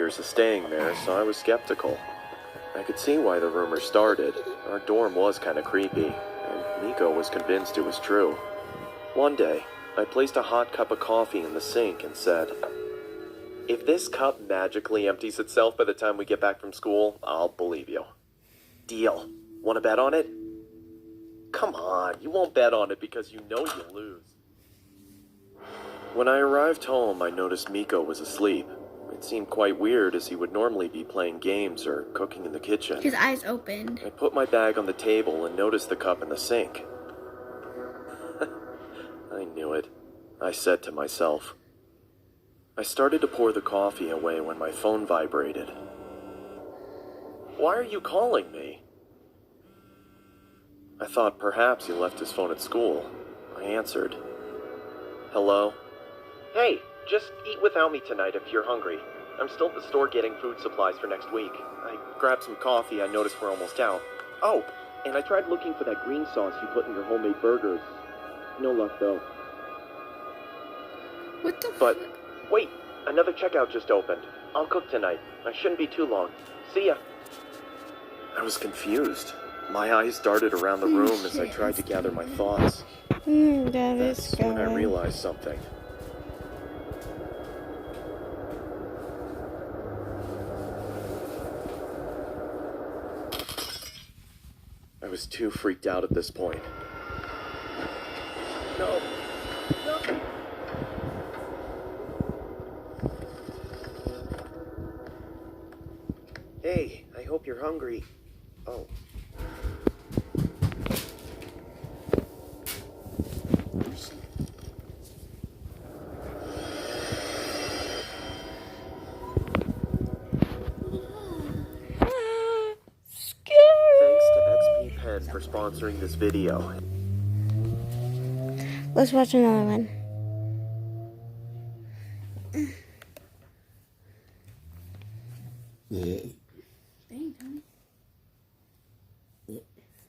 years of staying there, so I was skeptical. I could see why the rumor started. Our dorm was kind of creepy, and Miko was convinced it was true. One day, I placed a hot cup of coffee in the sink and said, "If this cup magically empties itself by the time we get back from school, I'll believe you." Deal. Want to bet on it? Come on, you won't bet on it because you know you'll lose. When I arrived home, I noticed Miko was asleep. It seemed quite weird as he would normally be playing games or cooking in the kitchen. His eyes opened. I put my bag on the table and noticed the cup in the sink. I knew it, I said to myself. I started to pour the coffee away when my phone vibrated. "Why are you calling me?" I thought perhaps he left his phone at school. I answered. "Hello?" "Hey, just eat without me tonight if you're hungry. I'm still at the store getting food supplies for next week. I grabbed some coffee. I noticed we're almost out. Oh, and I tried looking for that green sauce you put in your homemade burgers. No luck, though." What the But, wait, another checkout just opened. I'll cook tonight. I shouldn't be too long. See ya. I was confused. My eyes darted around the room as I tried to gather my thoughts. That's when I realized something. I was too freaked out at this point. No. No. Hey, I hope you're hungry. Oh. Thanks to XP Pen for sponsoring this video. Let's watch another one.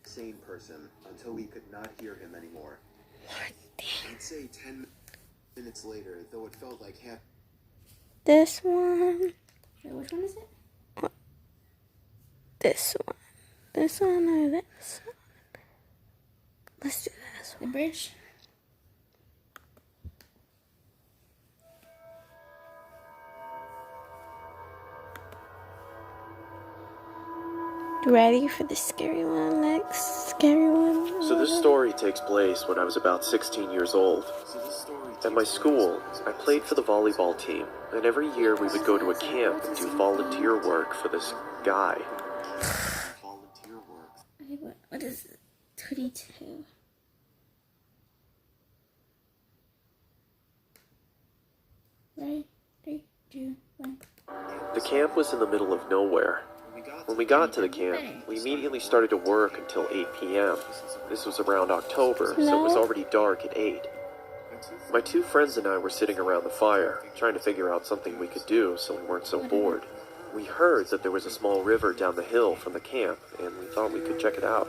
Sane person until we could not hear him anymore. I'd say 10 minutes later, though it felt like half. This one. Wait, which one is it? This one. This one or this one? Let's do this The one. bridge? Ready for the scary one? Next scary one. So this story takes place when I was about 16 years old. At my school, I played for the volleyball team, and every year we would go to a camp and do volunteer work for this guy. Volunteer work. Okay, what is it? 22. Ready? 3, 2, 1. The camp was in the middle of nowhere. When we got to the camp, we immediately started to work until 8 p.m. This was around October, so it was already dark at 8. My two friends and I were sitting around the fire, trying to figure out something we could do so we weren't so bored. We heard that there was a small river down the hill from the camp, and we thought we could check it out.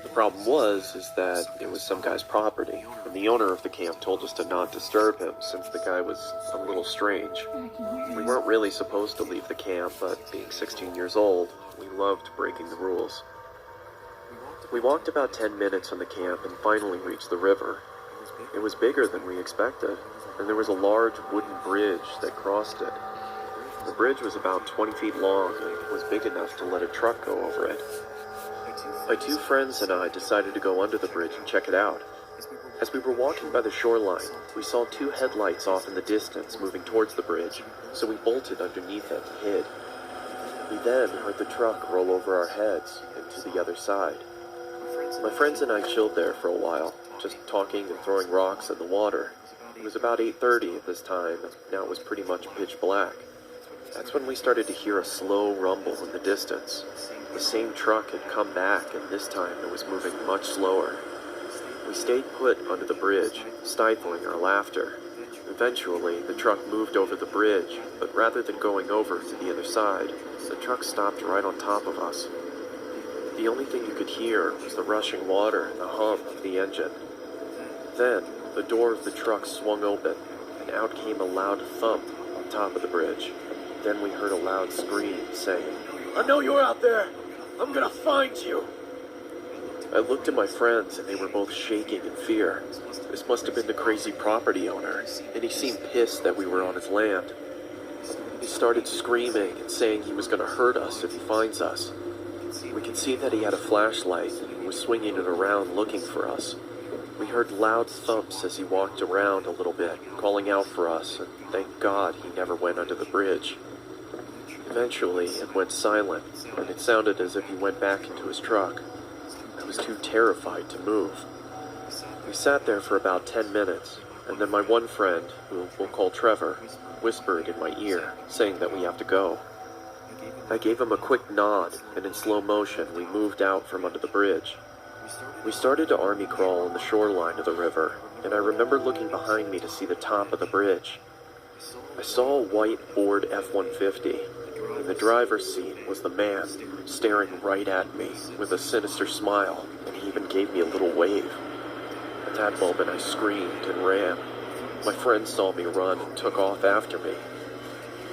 The problem was that it was some guy's property, and the owner of the camp told us to not disturb him since the guy was a little strange. We weren't really supposed to leave the camp, but being 16 years old, we loved breaking the rules. We walked about 10 minutes from the camp and finally reached the river. It was bigger than we expected, and there was a large wooden bridge that crossed it. The bridge was about 20 feet long and was big enough to let a truck go over it. My two friends and I decided to go under the bridge and check it out. As we were walking by the shoreline, we saw two headlights off in the distance moving towards the bridge, so we bolted underneath it and hid. We then heard the truck roll over our heads and to the other side. My friends and I chilled there for a while, just talking and throwing rocks in the water. It was about 8:30 at this time, and now it was pretty much pitch black. That's when we started to hear a slow rumble in the distance. The same truck had come back, and this time it was moving much slower. We stayed put under the bridge, stifling our laughter. Eventually, the truck moved over the bridge, but rather than going over to the other side, the truck stopped right on top of us. The only thing you could hear was the rushing water and the hum of the engine. Then, the door of the truck swung open, and out came a loud thump on top of the bridge. Then we heard a loud scream saying, "I know you're out there! I'm gonna find you!" I looked at my friends and they were both shaking in fear. This must have been the crazy property owner, and he seemed pissed that we were on his land. He started screaming and saying he was gonna hurt us if he finds us. We could see that he had a flashlight and was swinging it around looking for us. We heard loud thumps as he walked around a little bit, calling out for us, and thank God he never went under the bridge. Eventually, it went silent, and it sounded as if he went back into his truck. I was too terrified to move. We sat there for about 10 minutes, and then my one friend, who we'll call Trevor, whispered in my ear, saying that we have to go. I gave him a quick nod, and in slow motion, we moved out from under the bridge. We started to army crawl on the shoreline of the river, and I remember looking behind me to see the top of the bridge. I saw a white Ford F-150. In the driver's seat was the man, staring right at me with a sinister smile, and he even gave me a little wave. At that moment, I screamed and ran. My friend saw me run and took off after me.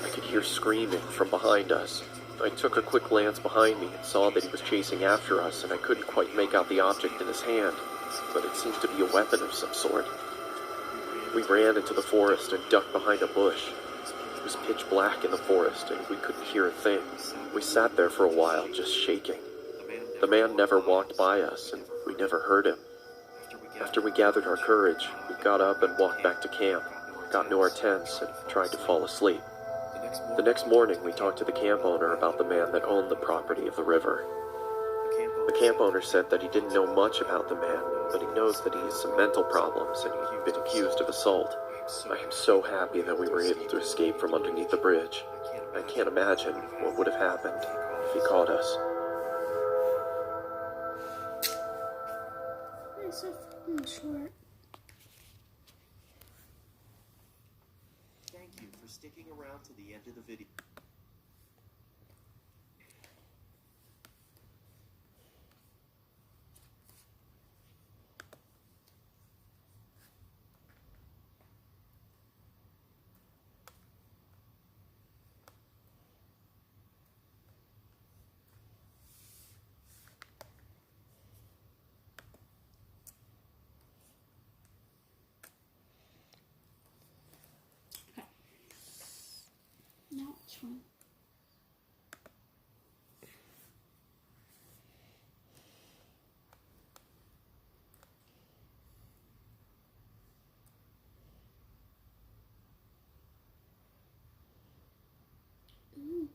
I could hear screaming from behind us. I took a quick glance behind me and saw that he was chasing after us, and I couldn't quite make out the object in his hand, but it seemed to be a weapon of some sort. We ran into the forest and ducked behind a bush. It was pitch black in the forest, and we couldn't hear a thing. We sat there for a while, just shaking. The man never walked by us, and we never heard him. After we gathered our courage, we got up and walked back to camp, got into our tents, and tried to fall asleep. The next morning, we talked to the camp owner about the man that owned the property of the river. The camp owner said that he didn't know much about the man, but he knows that he has some mental problems and he's been accused of assault. I am so happy that we were able to escape from underneath the bridge. I can't imagine what would have happened if he caught us. It's so fucking short. Thank you for sticking around to the end of the video. No, it's fine. Ooh.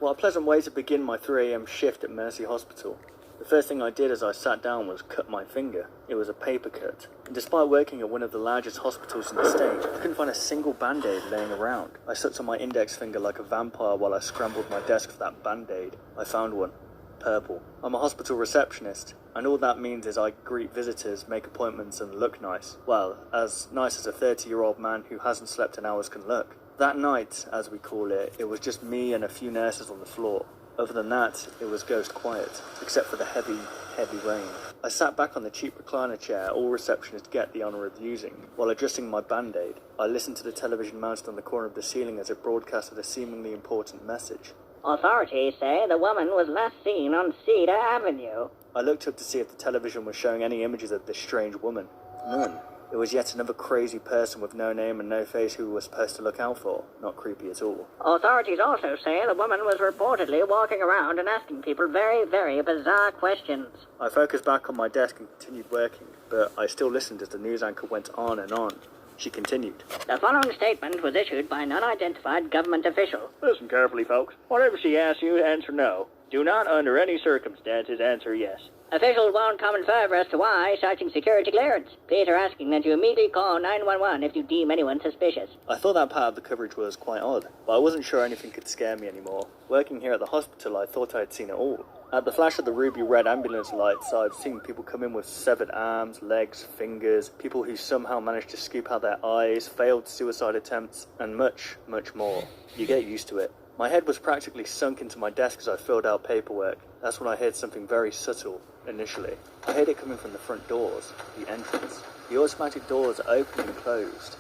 What a pleasant way to begin my 3 AM shift at Mercy Hospital. The first thing I did as I sat down was cut my finger. It was a paper cut. And despite working at one of the largest hospitals in the state, I couldn't find a single band-aid laying around. I sucked on my index finger like a vampire while I scrambled my desk for that band-aid. I found one. Purple. I'm a hospital receptionist, and all that means is I greet visitors, make appointments, and look nice. Well, as nice as a 30-year-old man who hasn't slept in hours can look. That night, as we call it, it was just me and a few nurses on the floor. Other than that, it was ghost quiet, except for the heavy, heavy rain. I sat back on the cheap recliner chair all receptionists get the honour of using. While adjusting my band-aid, I listened to the television mounted on the corner of the ceiling as it broadcasted a seemingly important message. Authorities say the woman was last seen on Cedar Avenue. I looked up to see if the television was showing any images of this strange woman. None. It was yet another crazy person with no name and no face who we were supposed to look out for. Not creepy at all. Authorities also say the woman was reportedly walking around and asking people very, very bizarre questions. I focused back on my desk and continued working, but I still listened as the news anchor went on and on. She continued. The following statement was issued by an unidentified government official. Listen carefully, folks. Whatever she asks you, answer no. Do not, under any circumstances, answer yes. Officials won't comment further as to why, citing security clearance. Please are asking that you immediately call 911 if you deem anyone suspicious. I thought that part of the coverage was quite odd, but I wasn't sure anything could scare me anymore. Working here at the hospital, I thought I had seen it all. At the flash of the ruby red ambulance lights, I've seen people come in with severed arms, legs, fingers, people who somehow managed to scoop out their eyes, failed suicide attempts, and much, much more. You get used to it. My head was practically sunk into my desk as I filled out paperwork. That's when I heard something very subtle, initially. I heard it coming from the front doors, the entrance. The automatic doors opened and closed,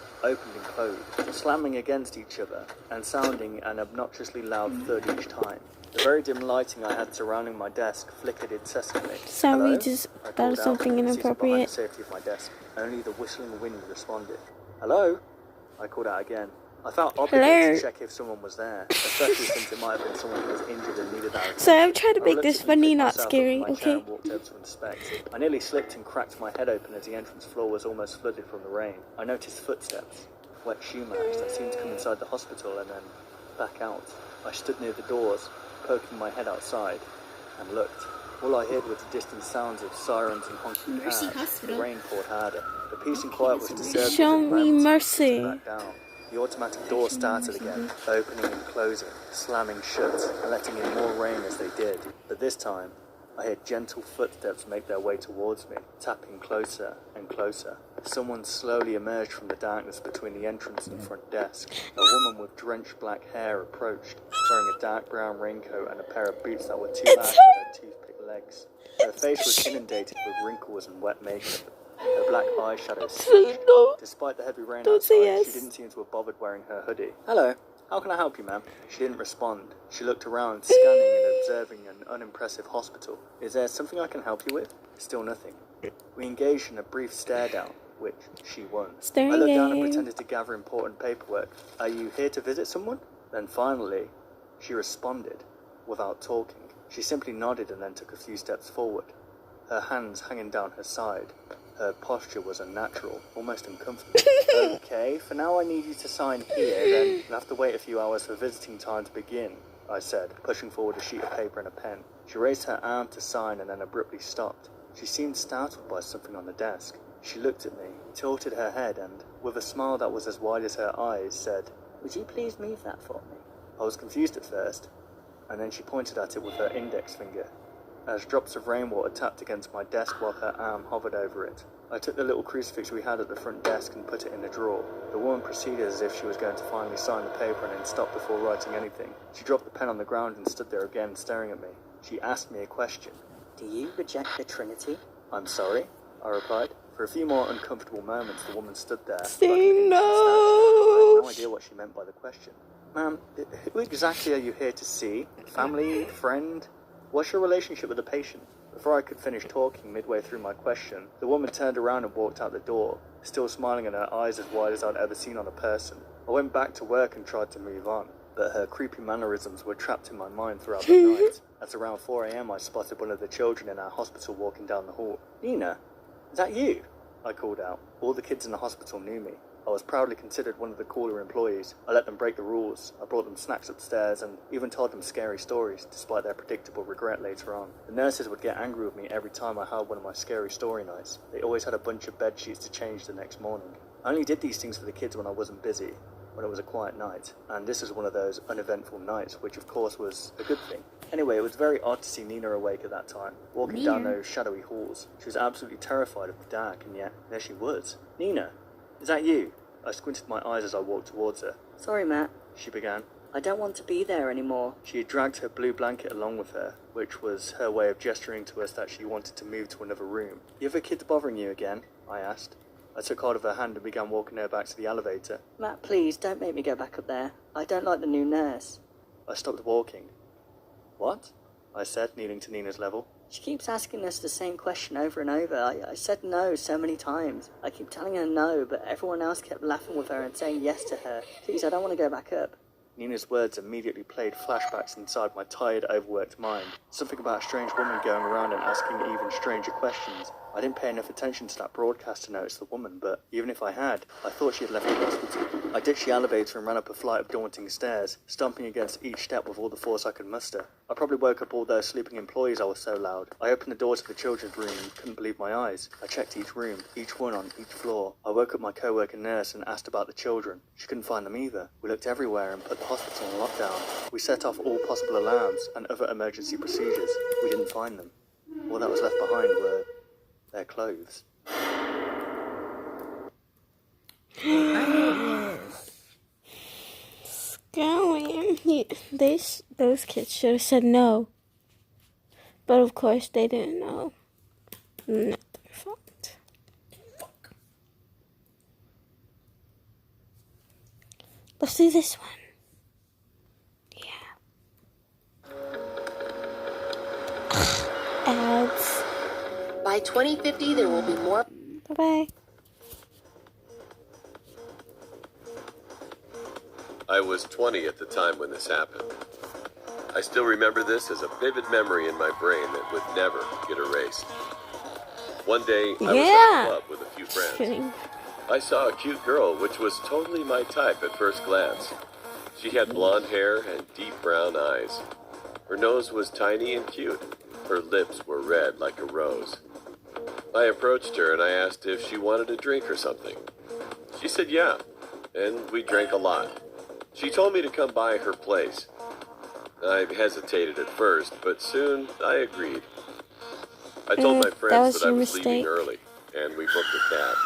slamming against each other, and sounding an obnoxiously loud thud each time. The very dim lighting I had surrounding my desk flickered incessantly. Sorry, Hello? just I that called is out, something seated behind the inappropriate. safety of my desk. Only the whistling wind responded. Hello? I called out again. I felt obligated Hello? to check if someone was there, especially since it might have been someone who was injured and needed our attention. So I'm trying to I make this reluctantly funny, picked not myself up scary, from my chair okay? and walked over to inspect. I nearly slipped and cracked my head open as the entrance floor was almost flooded from the rain. I noticed footsteps, wet shoe marks that seemed to come inside the hospital and then back out. I stood near the doors, poking my head outside, and looked. All I heard was the distant sounds of sirens and honking Mercy cabs. Hospital. The rain poured harder. The peace and quiet was disturbed. Show within me moments of mercy. sitting back down. The automatic door started again, opening and closing, slamming shut, and letting in more rain as they did. But this time, I heard gentle footsteps make their way towards me, tapping closer and closer. Someone slowly emerged from the darkness between the entrance and front desk. A woman with drenched black hair approached, wearing a dark brown raincoat and a pair of boots that were too large for her toothpick legs. Her face was inundated with wrinkles and wet makeup. Her black eyeshadow smudged. No. Despite the heavy rain Don't outside, say yes. she didn't seem to have bothered wearing her hoodie. Hello, how can I help you, ma'am? She didn't respond. She looked around, scanning and observing an unimpressive hospital. Is there something I can help you with? Still nothing. We engaged in a brief stare down, which she won. Staring I looked down and game. pretended to gather important paperwork. Are you here to visit someone? Then finally, she responded, without talking. She simply nodded and then took a few steps forward, her hands hanging down her side. Her posture was unnatural, almost uncomfortable. Okay, for now I need you to sign here, then you'll have to wait a few hours for visiting time to begin, I said, pushing forward a sheet of paper and a pen. She raised her arm to sign and then abruptly stopped. She seemed startled by something on the desk. She looked at me, tilted her head and, with a smile that was as wide as her eyes, said, "Would you please move that for me?" I was confused at first, and then she pointed at it with her index finger. As drops of rainwater tapped against my desk while her arm hovered over it. I took the little crucifix we had at the front desk and put it in a drawer. The woman proceeded as if she was going to finally sign the paper and then stopped before writing anything. She dropped the pen on the ground and stood there again, staring at me. She asked me a question. "Do you reject the Trinity?" "I'm sorry," I replied. For a few more uncomfortable moments, the woman stood there. Say like an no. statue. I had no idea what she meant by the question. "Ma'am, who exactly are you here to see? Family? Friend? What's your relationship with the patient?" Before I could finish talking midway through my question, the woman turned around and walked out the door, still smiling and her eyes as wide as I'd ever seen on a person. I went back to work and tried to move on, but her creepy mannerisms were trapped in my mind throughout the night. At around 4 a.m. I spotted one of the children in our hospital walking down the hall. "Nina, is that you?" I called out. All the kids in the hospital knew me. I was proudly considered one of the cooler employees. I let them break the rules. I brought them snacks upstairs and even told them scary stories, despite their predictable regret later on. The nurses would get angry with me every time I held one of my scary story nights. They always had a bunch of bed sheets to change the next morning. I only did these things for the kids when I wasn't busy, when it was a quiet night. And this was one of those uneventful nights, which of course was a good thing. Anyway, it was very odd to see Nina awake at that time, walking down those shadowy halls. She was absolutely terrified of the dark, and yet there she was. "Nina, is that you?" I squinted my eyes as I walked towards her. Sorry, Matt. She began. I don't want to be there anymore. She had dragged her blue blanket along with her, which was her way of gesturing to us that she wanted to move to another room. "You other kids bothering you again?" I asked. I took hold of her hand and began walking her back to the elevator. Matt, please, don't make me go back up there. I don't like the new nurse. I stopped walking. "What?" I said, kneeling to Nina's level. She keeps asking us the same question over and over. I said no so many times. I keep telling her no, but everyone else kept laughing with her and saying yes to her. Please, I don't want to go back up. Nina's words immediately played flashbacks inside my tired, overworked mind. Something about a strange woman going around and asking even stranger questions. I I didn't pay enough attention to that broadcast to notice the woman, but even if I had, I thought she had left the hospital. I ditched the elevator and ran up a flight of daunting stairs, stomping against each step with all the force I could muster. I probably woke up all those sleeping employees. I was so loud. I opened the door to the children's room and couldn't believe my eyes. I checked each room, each one on each floor. I woke up my co-worker nurse and asked about the children. She couldn't find them either. We looked everywhere and put the hospital on lockdown. We set off all possible alarms and other emergency procedures. We didn't find them. All that was left behind were their clothes. Those kids should have said no. But of course they didn't know. Not their fault. Fuck. Let's do this one. Ads. By 2050, there will be more. Bye-bye. I was 20 at the time when this happened. I still remember this as a vivid memory in my brain that would never get erased. One day, I was at a club with a few friends. I saw a cute girl, which was totally my type at first glance. She had blonde hair and deep brown eyes. Her nose was tiny and cute. Her lips were red like a rose. I approached her and I asked if she wanted a drink or something. She said yeah, and we drank a lot. She told me to come by her place. I hesitated at first, but soon I agreed. I told my friends that I was leaving early, and we booked a cab.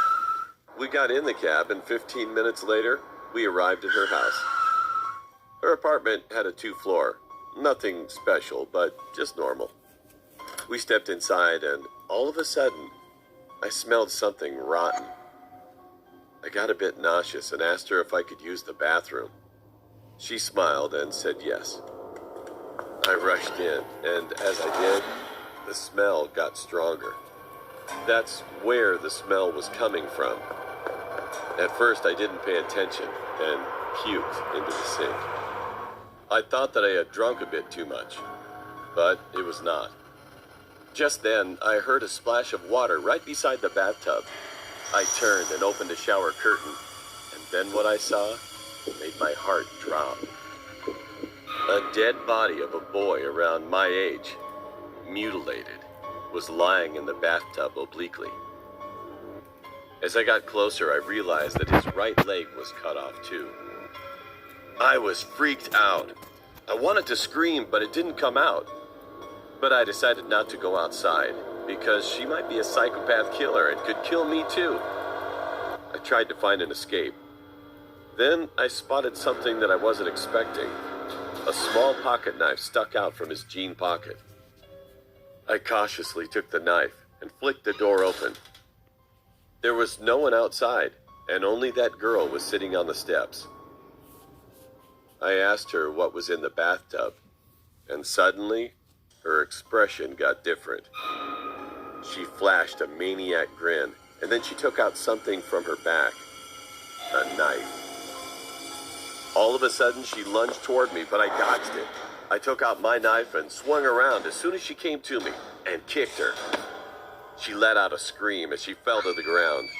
We got in the cab, and 15 minutes later, we arrived at her house. Her apartment had a 2-floor. Nothing special, but just normal. We stepped inside, and all of a sudden, I smelled something rotten. I got a bit nauseous and asked her if I could use the bathroom. She smiled and said yes. I rushed in, and as I did, the smell got stronger. That's where the smell was coming from. At first, I didn't pay attention and puked into the sink. I thought that I had drunk a bit too much, but it was not. Just then, I heard a splash of water right beside the bathtub. I turned and opened the shower curtain, and then what I saw made my heart drop. A dead body of a boy around my age, mutilated, was lying in the bathtub obliquely. As I got closer, I realized that his right leg was cut off too. I was freaked out. I wanted to scream, but it didn't come out. But I decided not to go outside, because she might be a psychopath killer and could kill me too. I tried to find an escape. Then I spotted something that I wasn't expecting. A small pocket knife stuck out from his jean pocket. I cautiously took the knife and flicked the door open. There was no one outside, and only that girl was sitting on the steps. I asked her what was in the bathtub, and suddenly, her expression got different. She flashed a maniac grin, and then she took out something from her back. A knife. All of a sudden, she lunged toward me, but I dodged it. I took out my knife and swung around as soon as she came to me, and kicked her. She let out a scream as she fell to the ground.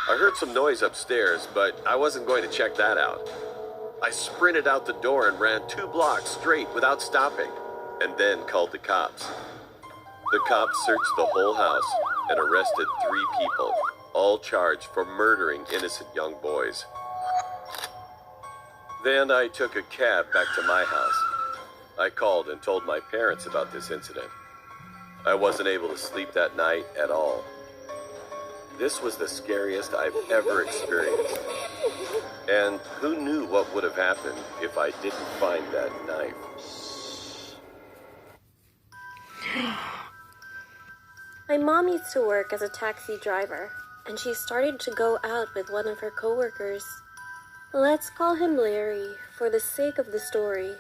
I heard some noise upstairs, but I wasn't going to check that out. I sprinted out the door and ran 2 blocks straight without stopping, and then called the cops. The cops searched the whole house and arrested 3 people, all charged for murdering innocent young boys. Then I took a cab back to my house. I called and told my parents about this incident. I wasn't able to sleep that night at all. This was the scariest I've ever experienced. And who knew what would have happened if I didn't find that knife? My mom used to work as a taxi driver, and she started to go out with one of her coworkers. Let's call him Larry, for the sake of the story.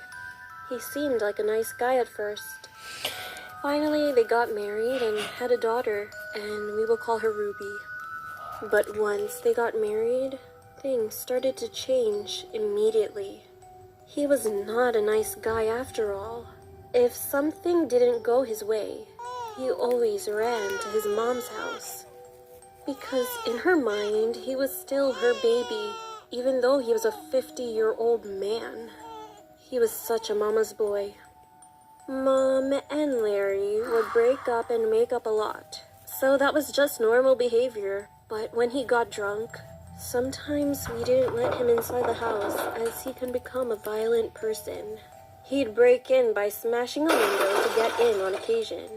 He seemed like a nice guy at first. Finally, they got married and had a daughter, and we will call her Ruby. But once they got married, things started to change immediately. He was not a nice guy after all. If something didn't go his way, he always ran to his mom's house. Because in her mind, he was still her baby, even though he was a 50-year-old man. He was such a mama's boy. Mom and Larry would break up and make up a lot, so that was just normal behavior. But when he got drunk, sometimes we didn't let him inside the house as he can become a violent person. He'd break in by smashing a window to get in on occasion.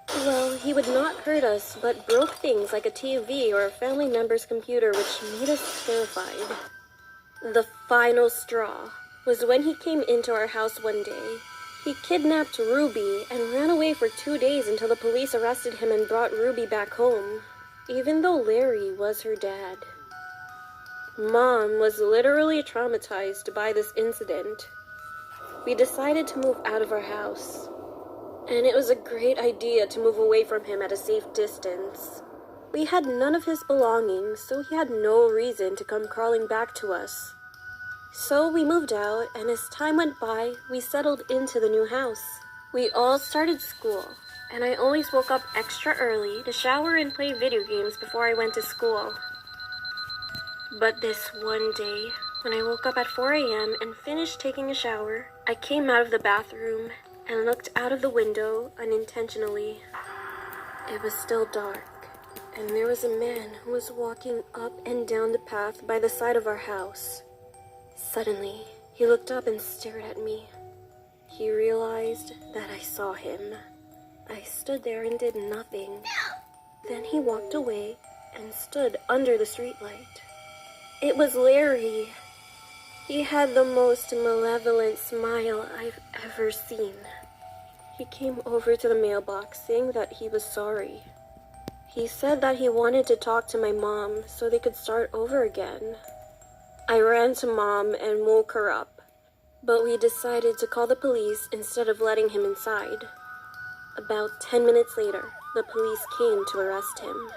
Well, he would not hurt us, but broke things like a TV or a family member's computer, which made us terrified. The final straw was when he came into our house one day. He kidnapped Ruby and ran away for 2 days until the police arrested him and brought Ruby back home, even though Larry was her dad. Mom was literally traumatized by this incident. We decided to move out of our house, and it was a great idea to move away from him at a safe distance. We had none of his belongings, so he had no reason to come crawling back to us. So we moved out, and as time went by, we settled into the new house. We all started school, and I always woke up extra early to shower and play video games before I went to school. But this one day, when I woke up at 4 a.m. and finished taking a shower, I came out of the bathroom and looked out of the window unintentionally. It was still dark, and there was a man who was walking up and down the path by the side of our house. Suddenly, he looked up and stared at me. He realized that I saw him. I stood there and did nothing. Then he walked away and stood under the streetlight. It was Larry. He had the most malevolent smile I've ever seen. He came over to the mailbox saying that he was sorry. He said that he wanted to talk to my mom so they could start over again. I ran to Mom and woke her up, but we decided to call the police instead of letting him inside. About 10 minutes later, the police came to arrest him.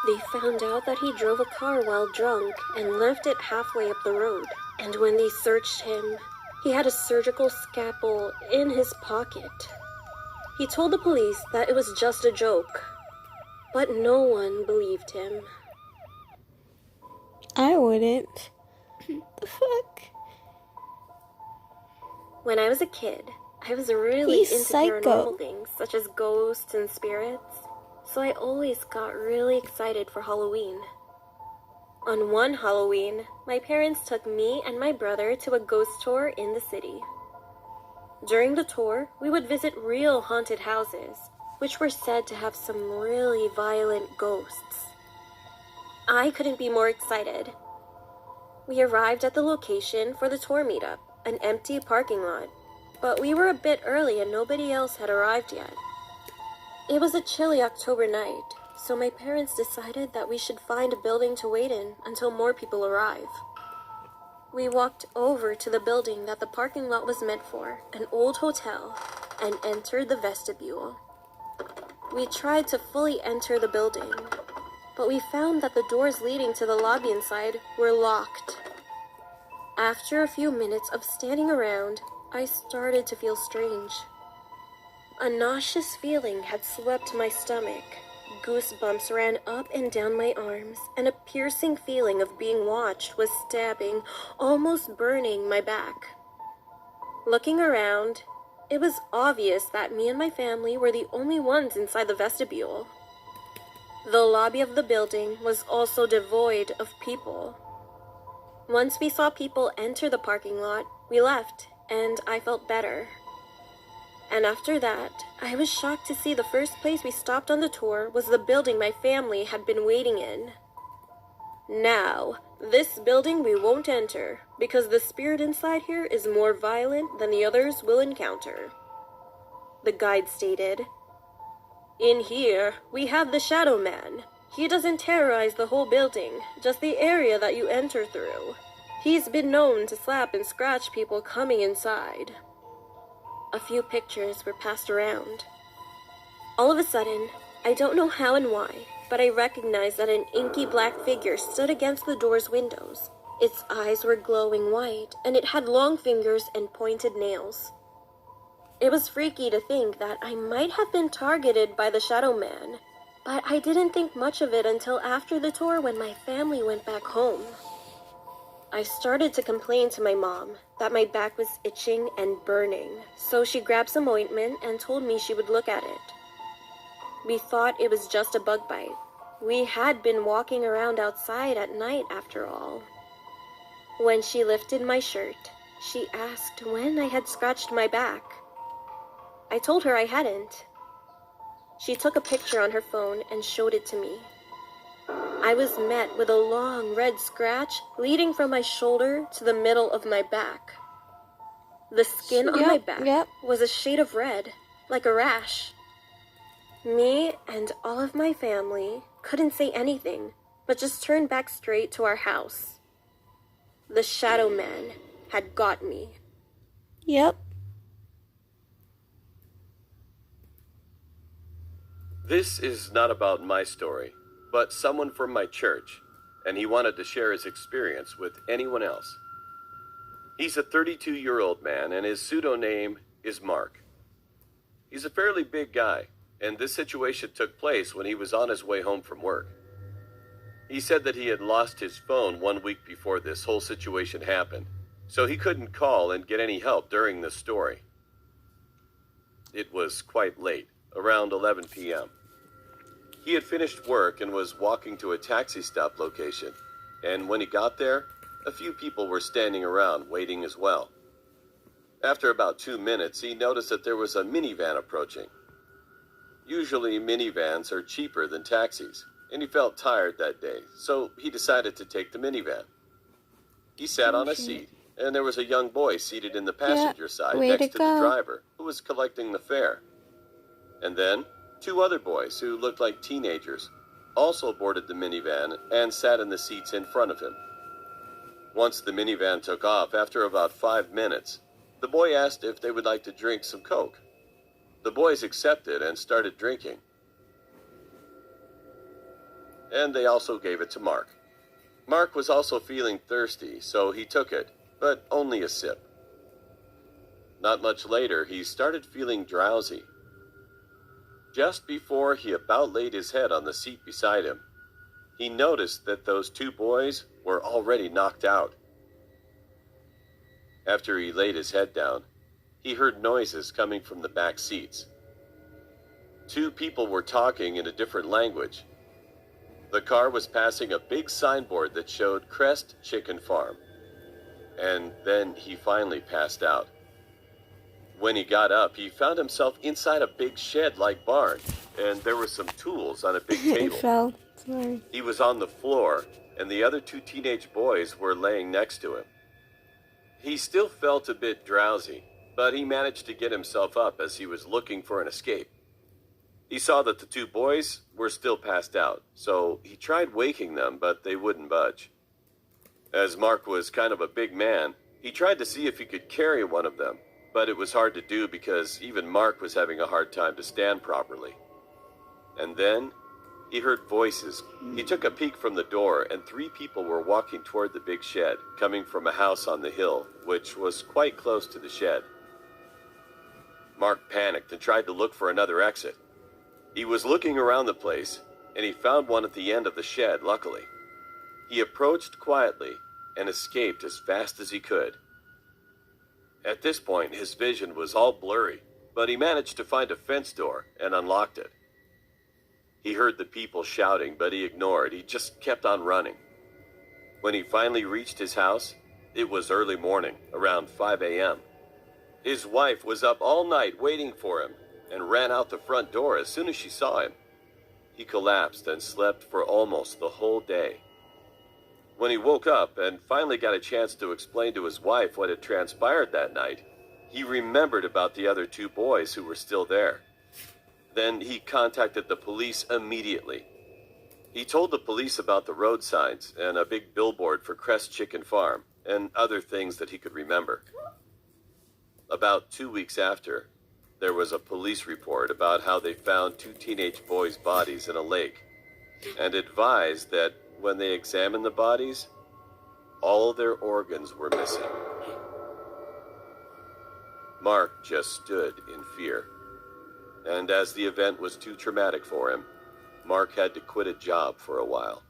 They found out that he drove a car while drunk and left it halfway up the road. And when they searched him, he had a surgical scalpel in his pocket. He told the police that it was just a joke, but no one believed him. I wouldn't. The fuck? When I was a kid, I was really He's into psycho. paranormal things, such as ghosts and spirits, so I always got really excited for Halloween. On one Halloween, my parents took me and my brother to a ghost tour in the city. During the tour, we would visit real haunted houses, which were said to have some really violent ghosts. I couldn't be more excited. We arrived at the location for the tour meetup, an empty parking lot, but we were a bit early and nobody else had arrived yet. It was a chilly October night, so my parents decided that we should find a building to wait in until more people arrive. We walked over to the building that the parking lot was meant for, an old hotel, and entered the vestibule. We tried to fully enter the building, but we found that the doors leading to the lobby inside were locked. After a few minutes of standing around, I started to feel strange. A nauseous feeling had swept my stomach. Goosebumps ran up and down my arms, and a piercing feeling of being watched was stabbing, almost burning my back. Looking around, it was obvious that me and my family were the only ones inside the vestibule. The lobby of the building was also devoid of people. Once we saw people enter the parking lot, we left, and I felt better. And after that, I was shocked to see the first place we stopped on the tour was the building my family had been waiting in. Now, this building we won't enter, because the spirit inside here is more violent than the others we'll encounter. The guide stated, "In here, we have the Shadow Man. He doesn't terrorize the whole building, just the area that you enter through. He's been known to slap and scratch people coming inside." A few pictures were passed around. All of a sudden, I don't know how and why, but I recognized that an inky black figure stood against the door's windows. Its eyes were glowing white, and it had long fingers and pointed nails. It was freaky to think that I might have been targeted by the Shadow Man, but I didn't think much of it until after the tour when my family went back home. I started to complain to my mom that my back was itching and burning, so she grabbed some ointment and told me she would look at it. We thought it was just a bug bite. We had been walking around outside at night after all. When she lifted my shirt, she asked when I had scratched my back. I told her I hadn't. She took a picture on her phone and showed it to me. I was met with a long red scratch leading from my shoulder to the middle of my back. The skin on my back was a shade of red, like a rash. Me and all of my family couldn't say anything, but just turned back straight to our house. The Shadow Man had got me. Yep. This is not about my story, but someone from my church, and he wanted to share his experience with anyone else. He's a 32-year-old man, and his pseudonym is Mark. He's a fairly big guy, and this situation took place when he was on his way home from work. He said that he had lost his phone 1 week before this whole situation happened, so he couldn't call and get any help during the story. It was quite late, around 11 p.m. He had finished work and was walking to a taxi stop location, and when he got there, a few people were standing around waiting as well. After about 2 minutes, he noticed that there was a minivan approaching. Usually minivans are cheaper than taxis, and he felt tired that day, so he decided to take the minivan. He sat on a seat, and there was a young boy seated in the passenger side next to the driver, who was collecting the fare. And then, 2 other boys who looked like teenagers also boarded the minivan and sat in the seats in front of him. Once the minivan took off, after about 5 minutes, the boy asked if they would like to drink some Coke. The boys accepted and started drinking. And they also gave it to Mark. Mark was also feeling thirsty, so he took it, but only a sip. Not much later, he started feeling drowsy. Just before he about laid his head on the seat beside him, he noticed that those 2 boys were already knocked out. After he laid his head down, he heard noises coming from the back seats. 2 people were talking in a different language. The car was passing a big signboard that showed Crest Chicken Farm. And then he finally passed out. When he got up, he found himself inside a big shed-like barn, and there were some tools on a big table. It fell. Sorry. He was on the floor, and the other 2 teenage boys were laying next to him. He still felt a bit drowsy, but he managed to get himself up as he was looking for an escape. He saw that the 2 boys were still passed out, so he tried waking them, but they wouldn't budge. As Mark was kind of a big man, he tried to see if he could carry one of them, but it was hard to do because even Mark was having a hard time to stand properly. And then he heard voices. He took a peek from the door, and 3 people were walking toward the big shed, coming from a house on the hill, which was quite close to the shed. Mark panicked and tried to look for another exit. He was looking around the place, and he found one at the end of the shed, luckily. He approached quietly and escaped as fast as he could. At this point, his vision was all blurry, but he managed to find a fence door and unlocked it. He heard the people shouting, but he ignored. He just kept on running. When he finally reached his house, it was early morning, around 5 a.m. His wife was up all night waiting for him and ran out the front door as soon as she saw him. He collapsed and slept for almost the whole day. When he woke up and finally got a chance to explain to his wife what had transpired that night, he remembered about the other 2 boys who were still there. Then he contacted the police immediately. He told the police about the road signs and a big billboard for Crest Chicken Farm and other things that he could remember. About 2 weeks after, there was a police report about how they found 2 teenage boys' bodies in a lake, and advised that when they examined the bodies, all their organs were missing. Mark just stood in fear. And as the event was too traumatic for him, Mark had to quit a job for a while.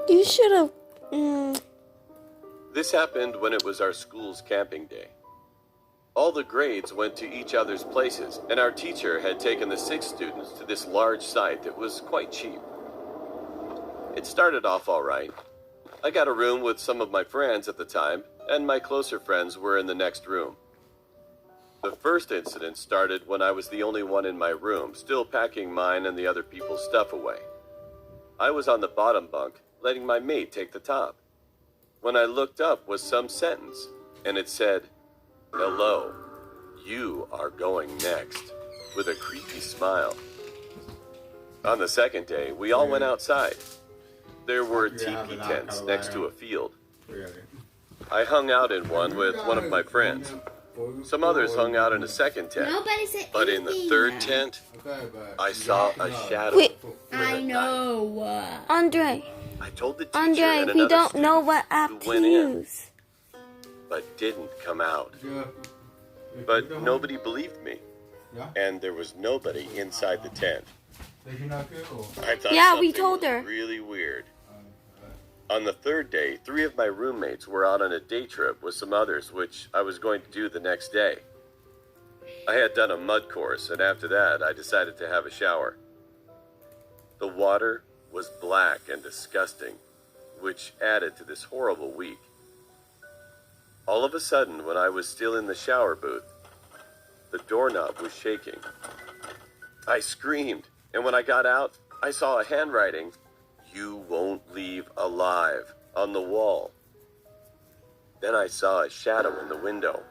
You should have. This happened when it was our school's camping day. All the grades went to each other's places, and our teacher had taken the 6 students to this large site that was quite cheap. It started off all right. I got a room with some of my friends at the time, and my closer friends were in the next room. The first incident started when I was the only one in my room, still packing mine and the other people's stuff away. I was on the bottom bunk, letting my mate take the top. When I looked up was some sentence, and it said, "Hello, you are going next," with a creepy smile. On the second day, we all went outside. There were teepee tents next to a field. I hung out in one with one of my friends. Some others hung out in a second tent. Nobody said But in the third tent, I saw a shadow. Wait. I know. Andre, I told the teacher Andre, and we another don't know student what app who to went in, use. but didn't come out. But nobody believed me, and there was nobody inside the tent. I thought Yeah, we something told was her. really weird. On the third day, 3 of my roommates were out on a day trip with some others, which I was going to do the next day. I had done a mud course, and after that, I decided to have a shower. The water was black and disgusting, which added to this horrible week. All of a sudden, when I was still in the shower booth, the doorknob was shaking. I screamed, and when I got out, I saw a handwriting, "You won't leave alive," on the wall. Then I saw a shadow in the window.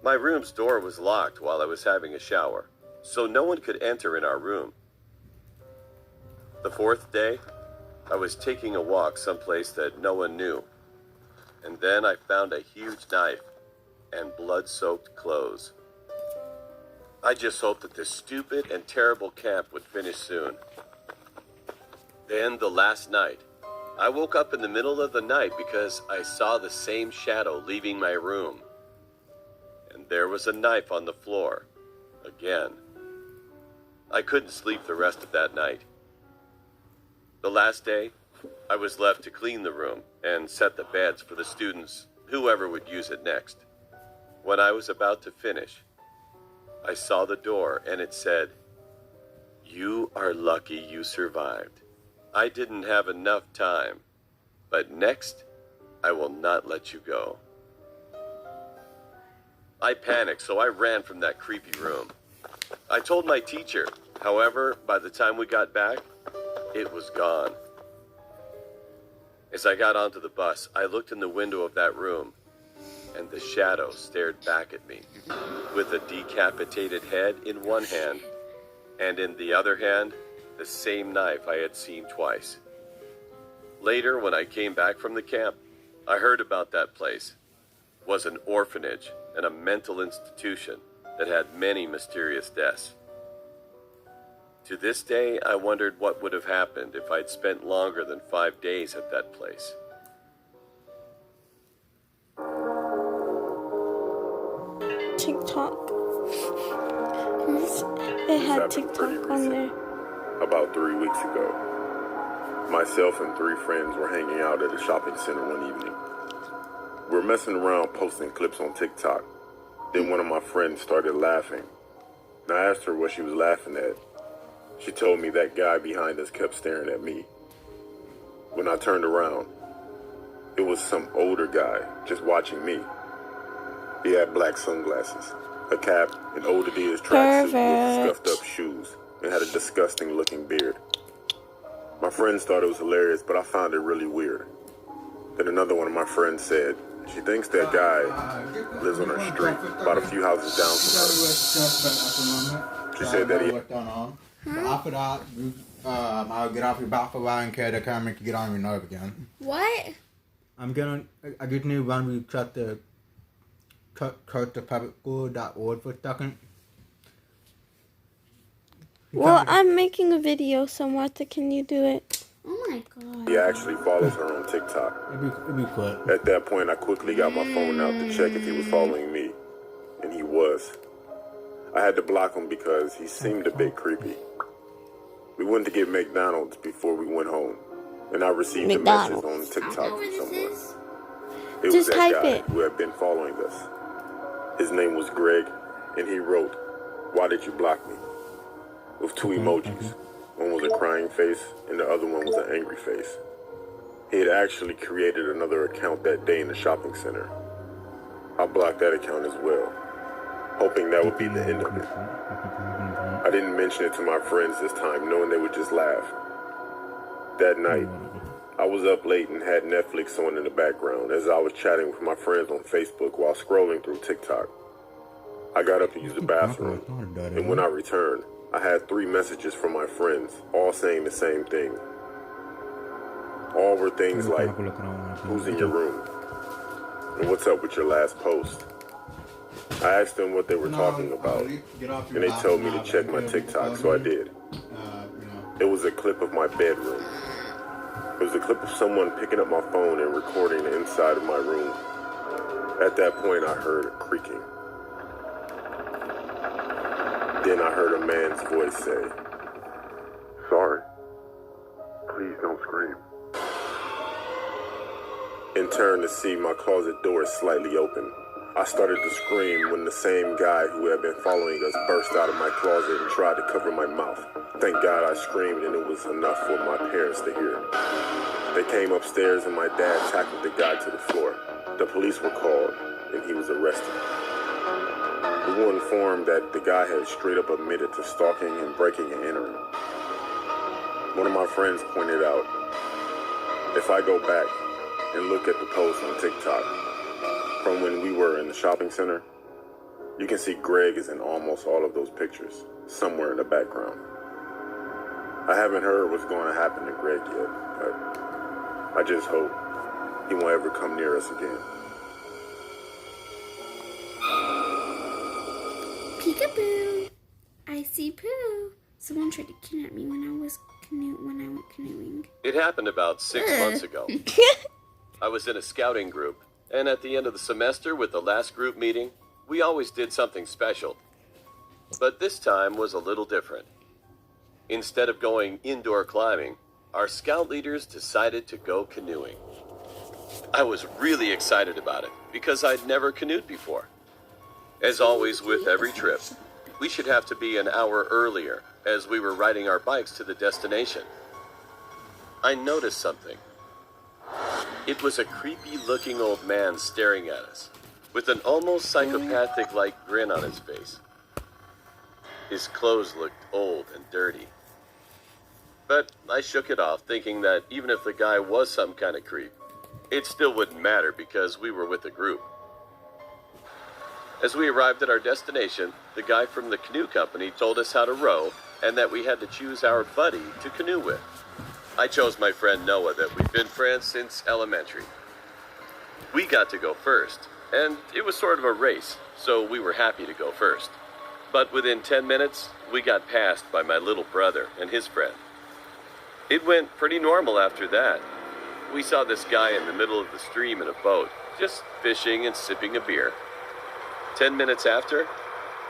My room's door was locked while I was having a shower, so no one could enter in our room. The fourth day, I was taking a walk someplace that no one knew, and then I found a huge knife and blood-soaked clothes. I just hoped that this stupid and terrible camp would finish soon. Then, the last night, I woke up in the middle of the night because I saw the same shadow leaving my room. And there was a knife on the floor, again. I couldn't sleep the rest of that night. The last day, I was left to clean the room and set the beds for the students, whoever would use it next. When I was about to finish, I saw the door and it said, "You are lucky you survived. I didn't have enough time, but next, I will not let you go." I panicked, so I ran from that creepy room. I told my teacher. However, by the time we got back, it was gone. As I got onto the bus, I looked in the window of that room, and the shadow stared back at me, with a decapitated head in one hand, and in the other hand, the same knife I had seen twice. Later, when I came back from the camp, I heard about that place. It was an orphanage and a mental institution that had many mysterious deaths. To this day, I wondered what would have happened if I'd spent longer than 5 days at that place. TikTok. It had TikTok on there. About 3 weeks ago, myself and 3 friends were hanging out at a shopping center one evening. We were messing around posting clips on TikTok. Then one of my friends started laughing. And I asked her what she was laughing at. She told me that guy behind us kept staring at me. When I turned around, it was some older guy just watching me. He had black sunglasses, a cap, an old Adidas tracksuit with scuffed up shoes, and had a disgusting looking beard. My friends thought it was hilarious, but I found it really weird. Then another one of my friends said, she thinks that guy lives on her street, about a few houses down from her. She said that he... After that, I'll get off your back for a while and carry the camera to get on your nerve again. What? I just need when we cut the publicschool.org for a second. Well, I'm making a video, so Martha, can you do it? Oh my god. He actually follows her on TikTok. It'd be quick. At that point, I quickly got my phone out to check if he was following me, and he was. I had to block him because he seemed a bit creepy. We went to get McDonald's before we went home, and I received a message on TikTok from someone. It was that guy who had been following us. His name was Greg, and he wrote, "Why did you block me?" with two emojis. One was a crying face, and the other one was an angry face. He had actually created another account that day in the shopping center. I blocked that account as well, hoping that would be the end of it. I didn't mention it to my friends this time, knowing they would just laugh. That night, I was up late and had Netflix on in the background as I was chatting with my friends on Facebook while scrolling through TikTok. I got up to use the bathroom, and when I returned, I had 3 messages from my friends, all saying the same thing. All were things like, "Who's in your room?" and "What's up with your last post?" I asked them what they were talking about, and they told me to check my TikTok, so I did. It was a clip of my bedroom. It was a clip of someone picking up my phone and recording the inside of my room. At that point, I heard a creaking. Then I heard a man's voice say, "Sorry. Please don't scream." And turned to see my closet door slightly open. I started to scream when the same guy who had been following us burst out of my closet and tried to cover my mouth. Thank God I screamed and it was enough for my parents to hear. They came upstairs and my dad tackled the guy to the floor. The police were called and he was arrested. We were informed that the guy had straight up admitted to stalking and breaking and entering. One of my friends pointed out, if I go back and look at the post on TikTok from when we were in the shopping center, you can see Greg is in almost all of those pictures, somewhere in the background. I haven't heard what's going to happen to Greg yet, but I just hope he won't ever come near us again. Peekaboo! I see poo. Someone tried to kidnap me when I went canoeing. It happened about 6 months ago. I was in a scouting group, and at the end of the semester with the last group meeting, we always did something special. But this time was a little different. Instead of going indoor climbing, our scout leaders decided to go canoeing. I was really excited about it because I'd never canoed before. As always with every trip, we should have to be an hour earlier as we were riding our bikes to the destination. I noticed something. It was a creepy-looking old man staring at us, with an almost psychopathic-like grin on his face. His clothes looked old and dirty. But I shook it off, thinking that even if the guy was some kind of creep, it still wouldn't matter because we were with a group. As we arrived at our destination, the guy from the canoe company told us how to row and that we had to choose our buddy to canoe with. I chose my friend Noah that we've been friends since elementary. We got to go first, and it was sort of a race, so we were happy to go first. But within 10 minutes, we got passed by my little brother and his friend. It went pretty normal after that. We saw this guy in the middle of the stream in a boat, just fishing and sipping a beer. 10 minutes after,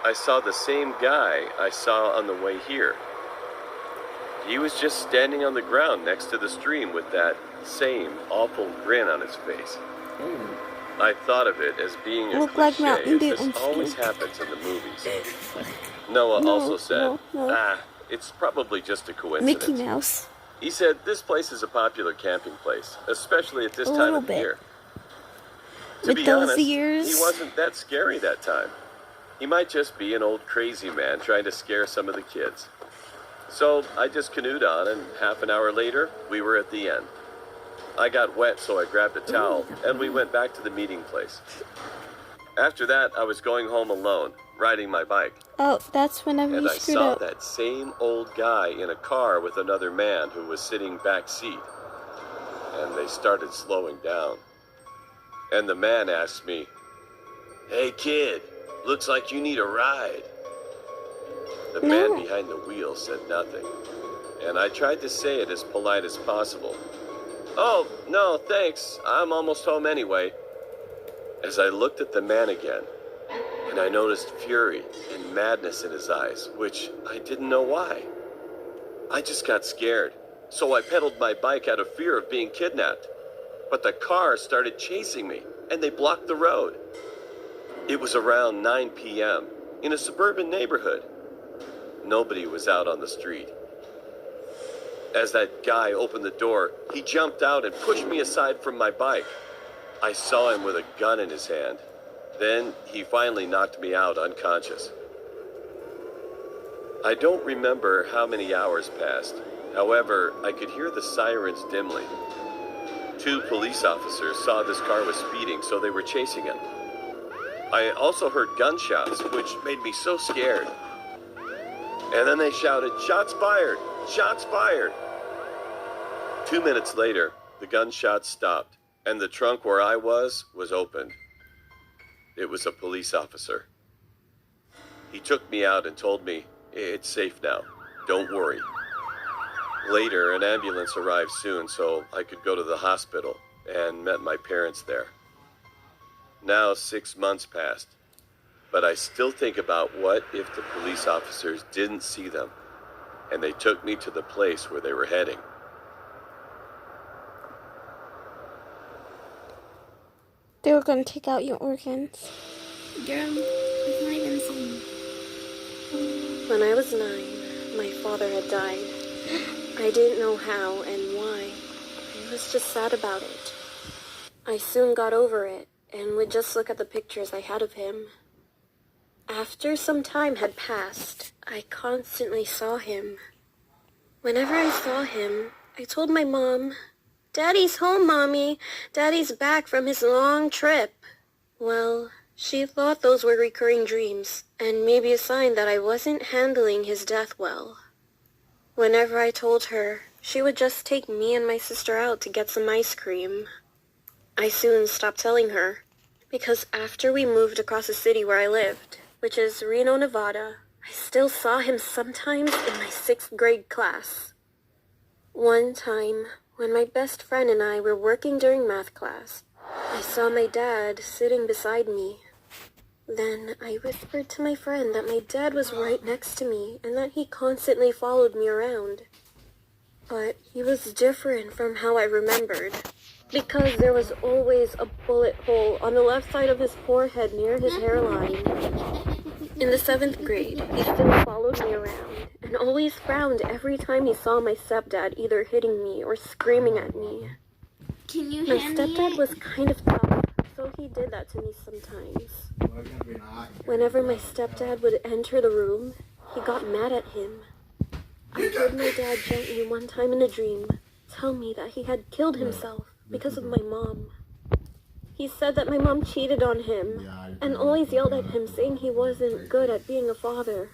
I saw the same guy I saw on the way here. He was just standing on the ground next to the stream with that same awful grin on his face. I thought of it as being a cliche, as this always happens in the movies. Noah also said, it's probably just a coincidence. Mickey Mouse. He said this place is a popular camping place, especially at this time of the year. To be honest, he wasn't that scary that time. He might just be an old crazy man trying to scare some of the kids. So I just canoed on, and half an hour later, we were at the end. I got wet, so I grabbed a towel, and we went back to the meeting place. After that, I was going home alone, riding my bike. Oh, that's whenever you screwed up. And I saw that same old guy in a car with another man who was sitting back seat. And they started slowing down. And the man asked me, "Hey kid, looks like you need a ride." The man behind the wheel said nothing, and I tried to say it as polite as possible. "Oh, no, thanks. I'm almost home anyway." As I looked at the man again, and I noticed fury and madness in his eyes, which I didn't know why. I just got scared, so I pedaled my bike out of fear of being kidnapped. But the car started chasing me, and they blocked the road. It was around 9 p.m. in a suburban neighborhood. Nobody was out on the street. As that guy opened the door, he jumped out and pushed me aside from my bike. I saw him with a gun in his hand. Then he finally knocked me out unconscious. I don't remember how many hours passed. However, I could hear the sirens dimly. 2 police officers saw this car was speeding, so they were chasing him. I also heard gunshots, which made me so scared. And then they shouted, "Shots fired! Shots fired!" 2 minutes later, the gunshots stopped, and the trunk where I was opened. It was a police officer. He took me out and told me, "It's safe now. Don't worry." Later, an ambulance arrived soon, so I could go to the hospital, and met my parents there. Now 6 months passed, but I still think about what if the police officers didn't see them, and they took me to the place where they were heading. They were gonna take out your organs. Girl, it's not even seen. When I was 9, my father had died. I didn't know how and why. I was just sad about it. I soon got over it and would just look at the pictures I had of him. After some time had passed, I constantly saw him. Whenever I saw him, I told my mom, "Daddy's home, Mommy. Daddy's back from his long trip." Well, she thought those were recurring dreams, and maybe a sign that I wasn't handling his death well. Whenever I told her, she would just take me and my sister out to get some ice cream. I soon stopped telling her, because after we moved across the city where I lived, which is Reno, Nevada, I still saw him sometimes in my 6th grade class. One time, when my best friend and I were working during math class, I saw my dad sitting beside me. Then I whispered to my friend that my dad was right next to me and that he constantly followed me around. But he was different from how I remembered, because there was always a bullet hole on the left side of his forehead near his hairline. In the 7th grade, he still followed me around and always frowned every time he saw my stepdad either hitting me or screaming at me. Can you My hand me stepdad it? was kind of tough, so he did that to me sometimes. Whenever my stepdad would enter the room, he got mad at him. I heard my dad gently one time in a dream tell me that he had killed himself because of my mom. He said that my mom cheated on him and always yelled at him saying he wasn't good at being a father.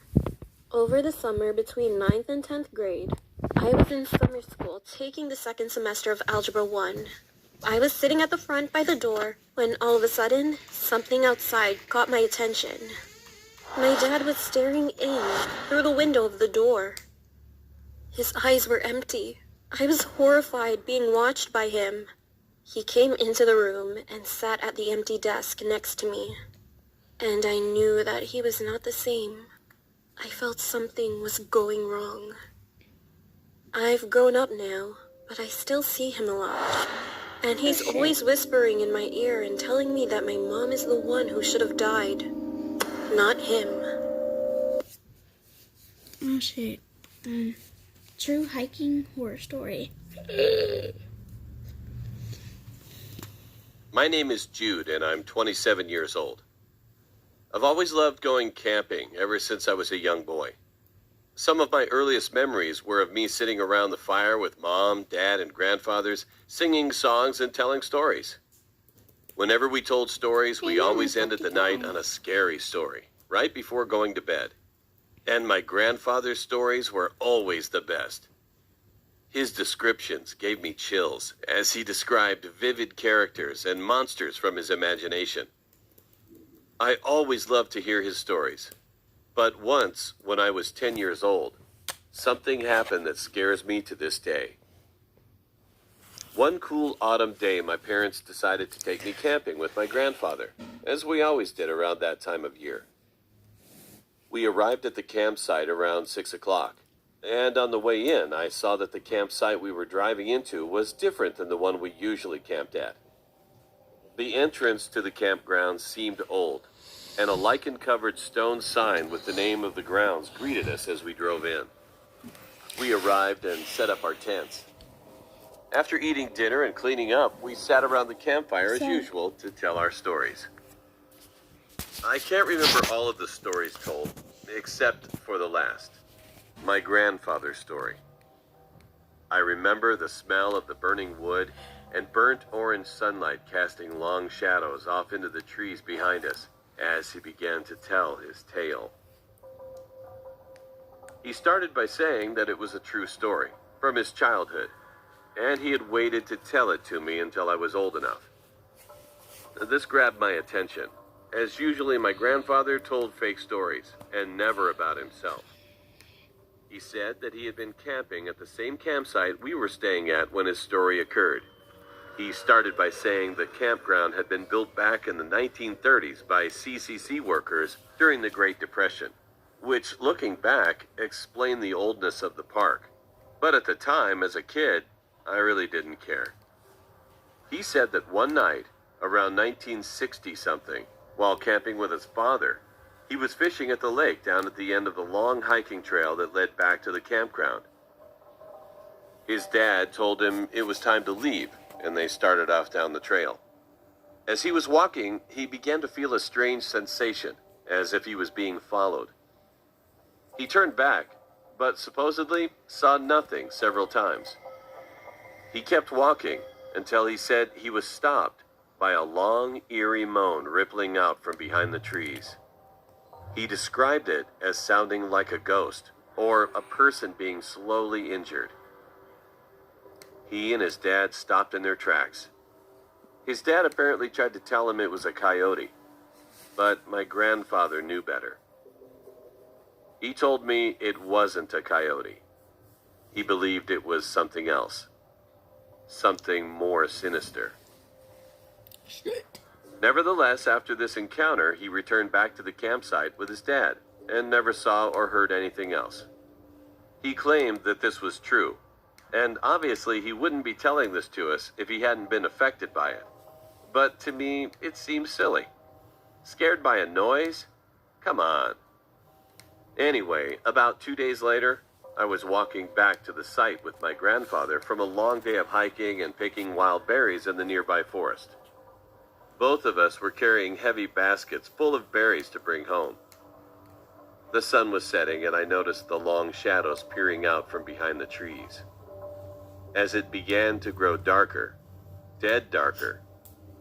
Over the summer between 9th and 10th grade, I was in summer school taking the 2nd semester of Algebra 1. I was sitting at the front by the door when all of a sudden, something outside caught my attention. My dad was staring in through the window of the door. His eyes were empty. I was horrified being watched by him. He came into the room and sat at the empty desk next to me. And I knew that he was not the same. I felt something was going wrong. I've grown up now, but I still see him a lot. And he's always whispering in my ear and telling me that my mom is the one who should have died, not him. Oh shit. True hiking horror story. My name is Jude, and I'm 27 years old. I've always loved going camping ever since I was a young boy. Some of my earliest memories were of me sitting around the fire with Mom, Dad, and grandfathers, singing songs and telling stories. Whenever we told stories, we always ended the night on a scary story, right before going to bed. And my grandfather's stories were always the best. His descriptions gave me chills as he described vivid characters and monsters from his imagination. I always loved to hear his stories. But once, when I was 10 years old, something happened that scares me to this day. One cool autumn day, my parents decided to take me camping with my grandfather, as we always did around that time of year. We arrived at the campsite around 6 o'clock, and on the way in, I saw that the campsite we were driving into was different than the one we usually camped at. The entrance to the campground seemed old, and a lichen-covered stone sign with the name of the grounds greeted us as we drove in. We arrived and set up our tents. After eating dinner and cleaning up, we sat around the campfire as usual to tell our stories. I can't remember all of the stories told, except for the last, my grandfather's story. I remember the smell of the burning wood and burnt orange sunlight casting long shadows off into the trees behind us as he began to tell his tale. He started by saying that it was a true story from his childhood, and he had waited to tell it to me until I was old enough. This grabbed my attention, as usually my grandfather told fake stories, and never about himself. He said that he had been camping at the same campsite we were staying at when his story occurred. He started by saying the campground had been built back in the 1930s by CCC workers during the Great Depression, which, looking back, explained the oldness of the park. But at the time, as a kid, I really didn't care. He said that one night, around 1960-something, while camping with his father, he was fishing at the lake down at the end of the long hiking trail that led back to the campground. His dad told him it was time to leave, and they started off down the trail. As he was walking, he began to feel a strange sensation, as if he was being followed. He turned back, but supposedly saw nothing several times. He kept walking until he said he was stopped by a long, eerie moan rippling out from behind the trees. He described it as sounding like a ghost or a person being slowly injured. He and his dad stopped in their tracks. His dad apparently tried to tell him it was a coyote, but my grandfather knew better. He told me it wasn't a coyote. He believed it was something else. Something more sinister. Nevertheless, after this encounter, he returned back to the campsite with his dad and never saw or heard anything else. He claimed that this was true, and obviously he wouldn't be telling this to us if he hadn't been affected by it. But to me, it seems silly. Scared by a noise? Come on. Anyway, about 2 days later, I was walking back to the site with my grandfather from a long day of hiking and picking wild berries in the nearby forest. Both of us were carrying heavy baskets full of berries to bring home. The sun was setting, and I noticed the long shadows peering out from behind the trees. As it began to grow darker, dead darker,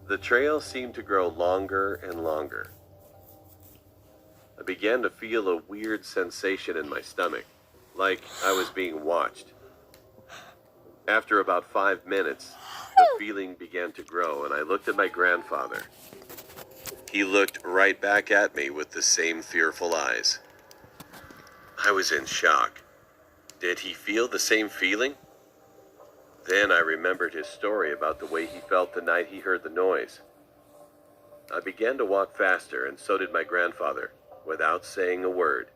the trail seemed to grow longer and longer. I began to feel a weird sensation in my stomach, like I was being watched. After about 5 minutes, the feeling began to grow, and I looked at my grandfather. He looked right back at me with the same fearful eyes. I was in shock. Did he feel the same feeling? Then I remembered his story about the way he felt the night he heard the noise. I began to walk faster, and so did my grandfather, without saying a word.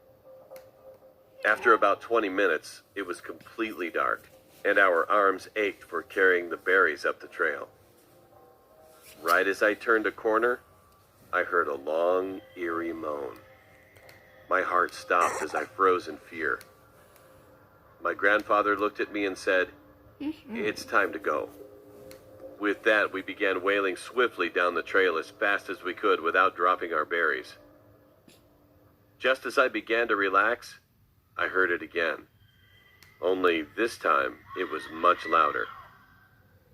After about 20 minutes, it was completely dark, and our arms ached for carrying the berries up the trail. Right as I turned a corner, I heard a long, eerie moan. My heart stopped as I froze in fear. My grandfather looked at me and said, "It's time to go." With that, we began wailing swiftly down the trail as fast as we could without dropping our berries. Just as I began to relax, I heard it again. Only this time, it was much louder.